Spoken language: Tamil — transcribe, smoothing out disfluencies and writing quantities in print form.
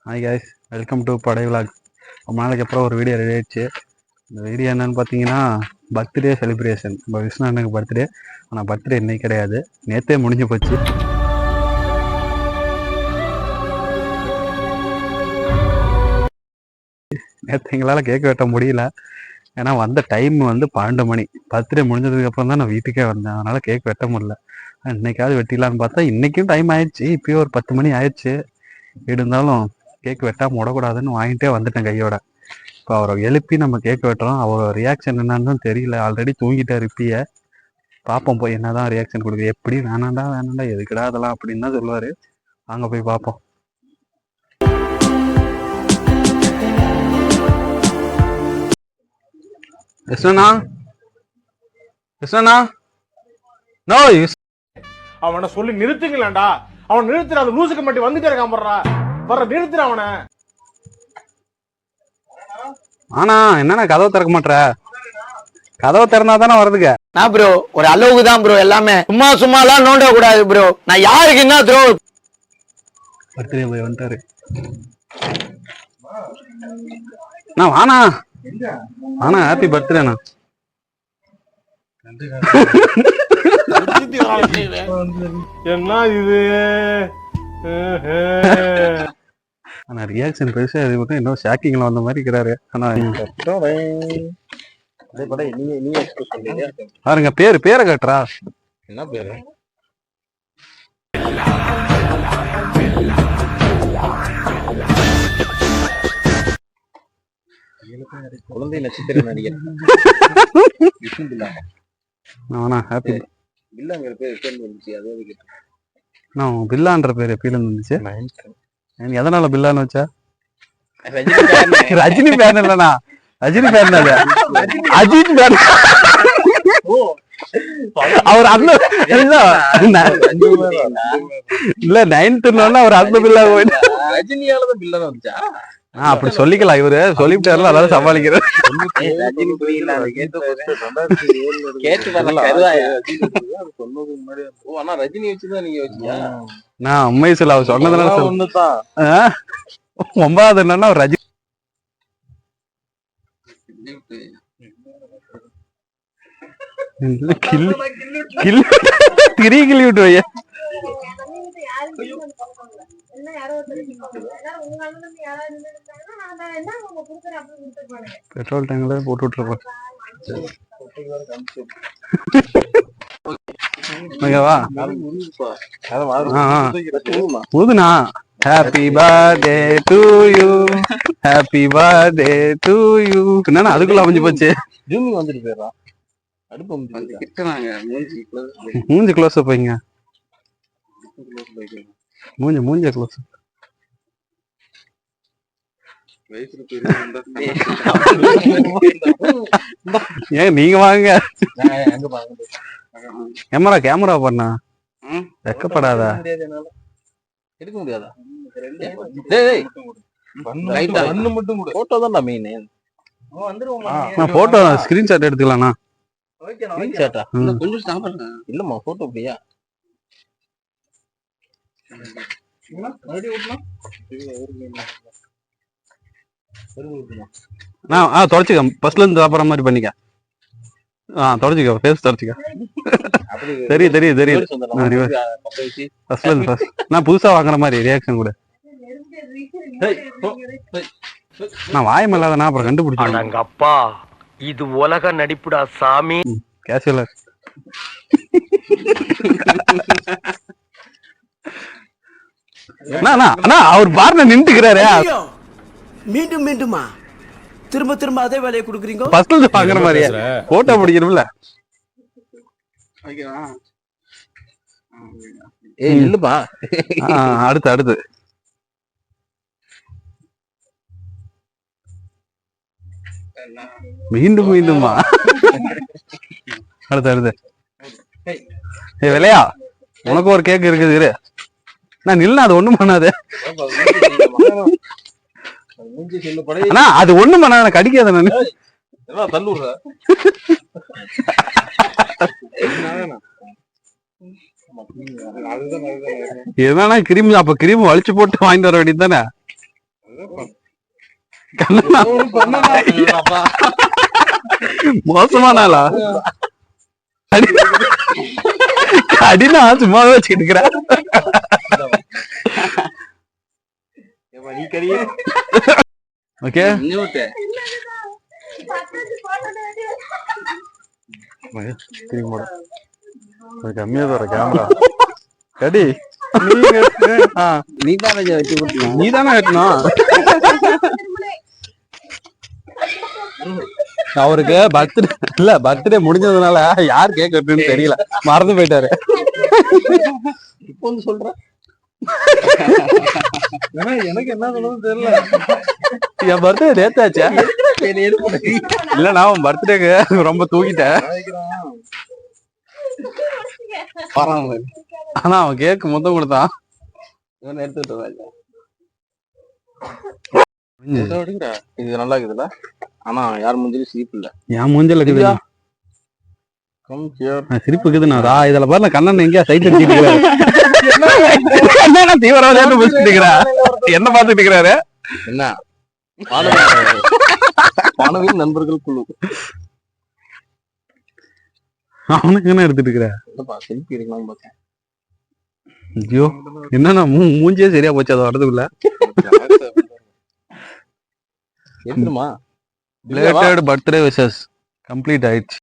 ஹாய் காய்ஸ், வெல்கம் டு படை விலாக். ரொம்ப நாளைக்கு அப்புறம் ஒரு வீடியோ ரெடி ஆயிடுச்சு. இந்த வீடியோ என்னன்னு பார்த்தீங்கன்னா, பர்த்டே செலிப்ரேஷன். நம்ம விஷ்ணு அண்ணனுக்கு பர்த்டே. ஆனால் பர்த்டே இன்னைக்கு கிடையாது, நேற்றே முடிஞ்சு போச்சு. நேற்று எங்களால் கேக் வெட்ட முடியல. ஏன்னா வந்த டைம் வந்து 12 மணி. பர்த்டே முடிஞ்சதுக்கப்புறம் தான் நான் வீட்டுக்கே வந்தேன். அதனால் கேக் வெட்ட முடியல. இன்னைக்காவது வெட்டிடலான்னு பார்த்தா இன்றைக்கும் டைம் ஆயிடுச்சு. இப்போயும் ஒரு 10 மணி ஆயிடுச்சு. இருந்தாலும் கேக் வெட்டாமல் விடக்கூடாதுன்னு வாங்கிட்டே வந்துட்டேன் கையோட. இப்போ அவரை எழுப்பி நம்ம கேக் வெட்டுறோம். அவரோட ரியாக்ஷன் என்னன்னு தெரியல. ஆல்ரெடி தூங்கிட்டார் இப்பயே. பார்ப்போம் போய் என்னதான் ரியாக்ஷன் கொடுக்குது. எப்படி வேணாண்டா எதுக்குடா அதெல்லாம் அப்படின்னு தான் சொல்லுவார். வாங்க போய் பார்ப்போம். கிருஷ்ணனா கிருஷ்ணனா நோ அவனை சொல்லி நிறுத்துங்களேன்டா. அவன் நிறுத்துற அந்த லூசுக்கு மட்டும் வந்துட்டே இருக்கான். வர்ற நிறுத்துற அவனை. ஆனா என்னன்னா கதவை திறக்க மாட்டற? கதவை திறந்தா தானே வருதுங்க. நான் ப்ரோ ஒரு அளவுக்கு தான் ப்ரோ. எல்லாமே சும்மா எல்லாம் நோண்ட கூடாது ப்ரோ. நான் யாருக்கு என்ன ப்ரோ? பர்த்டே போய் வந்துட்டாரு. நான் வானா ஆனா ஹாப்பி பர்த்டேண்ணா. என்ன இது? ஆனா ரியாக்ஷன் பெருசா இது மட்டும் இன்னும் ஷாக்கிங்ல வந்த மாதிரி இருக்கிறாரு. ஆனா பாருங்க பேரை கட்டுறா. என்ன பேரு? குழந்தை நட்சத்திர நடிகர் ஹாப்பி பில்லாங்கிற பேர் வந்துச்சு. அதாவது பில்லான்ற பேர் எப்பயில இருந்துச்சு? எதனால பில்லான்னு வச்சா? ரஜினி பேன் இல்லனா? Rajini fan Ajith fan. அவர் அந்த இல்ல 9th அவர் அந்த பில்லா போயிட்டு ரஜினியாலதான் பில்லா வந்துச்சா? அப்படி சொல்லிக்கலாம். இவரு சொல்லிவிட்டாருல, அதாவது சமாளிக்கிறார். ரஜினி வச்சுதான் நீங்க வச்சீங்க. நான் உண்மை சொல்ல அவர் சொன்னதுனால ஒண்ணுதான். 9வது என்னன்னா அவர் ரஜினி கிள்ளி விட்டு வைய பெட்ரோல் டேங்க்ல போட்டு விட்டுருப்போம். புதுனா happy birthday to you, happy birthday to you. என்னன்னா அதுக்குள்ள அமைஞ்சு போச்சு. மூஞ்சி க்ளோஸ் போய்ங்க. மூஞ்ச க்ளோஸ். ஏன் நீங்க வாங்க. கேமரா பண்ணா வெக்கப்படாதா? எடுக்க முடியாதா? போட்டோ தான் மெயின். Photo screenshot எடுத்துக்கலாம்ண்ணா. இல்லம்மா போட்டோ அப்படியா? தொடச்சுக்க. பஸ்ல இருந்து சாப்பிட்ற மாதிரி பண்ணிக்க. தொடச்சுக்க, ஃபேஸ் தொடச்சுக்க. தெரியும். நான் புதுசா வாங்குற மாதிரி ரியாக்ஷன் கூட. நான் வாயம் இல்லாதனா அப்புறம் கண்டுபிடிச்சேன். அப்பா இது உலக நடிப்புடா சாமி. கேஷுவலா அவர் பாருங்க நின்றுக்கிறாரு. மீண்டுமா திரும்ப அதே வேலையை கொடுக்குறீங்க. பஸ்ல பாக்குற மாதிரியா? போட்டோ பிடிக்கணும்ல. இல்லப்பா அடுத்து மீண்டுமா அடுத்து விலையா? உனக்கு ஒரு கேக் இருக்குது. நான் நில்ல, அது ஒண்ணும் பண்ணாது. அது ஒண்ணும் பண்ணாத, கடிக்காத. நான் தள்ளுற எதனா கிரீம், அப்ப கிரீம் வலிச்சு போட்டு வாங்கிட்டு வர வேண்டியது தானே. மோசமான ஆளா? அடினா சும்மாவே வச்சுக்கிட்டு இருக்கிற. ஓகே கம்மியா தர கேமரா கடி. நீ தானே வெட்டணும். அவருக்கு பர்த்டே முடிஞ்சதுனால யார் கேக் வெட்டுன்னு தெரியல, மறந்து போயிட்டாரு. இப்போ வந்து சொல்றேன் எனக்கு என்ன சொல்றது தெரியல. என் பர்த்டே நேத்தாச்சா? இல்ல நான் உன் பர்த்டேக்கு ரொம்ப தூக்கிட்டேன். ஆனா அவன் கேக் மொத்தம் கொடுத்தான். இது நல்லா இருக்குதுல்ல, ஆனா யார் மூஞ்சிலும் சிரிப்பு இல்ல. என் மூஞ்சல் இருக்குதா? சிரிப்பு இருக்குதுண்ணா. இதுல பாரு கண்ணன் எங்கேயா சைட் அடிச்சுட்டு என்ன தீவிரவாதியான்னு முடிச்சுட்டு இருக்கிறா. என்ன பாத்துட்டு இருக்கிறாரு? என்ன மாணவியின் நண்பர்கள் குழு அவனுக்கு என்ன எடுத்துட்டு இருக்கிற? செல்ஃபி எடுக்கலாம்னு பார்த்தேன். ஐயோ என்னன்னா மூஞ்சியே சரியா போச்சு அது வரதுக்குள்ள. எடுத்துருமா? பிளேட்டட் பர்த்டே விஷஸ் கம்ப்ளீட் ஆயிடுச்சு.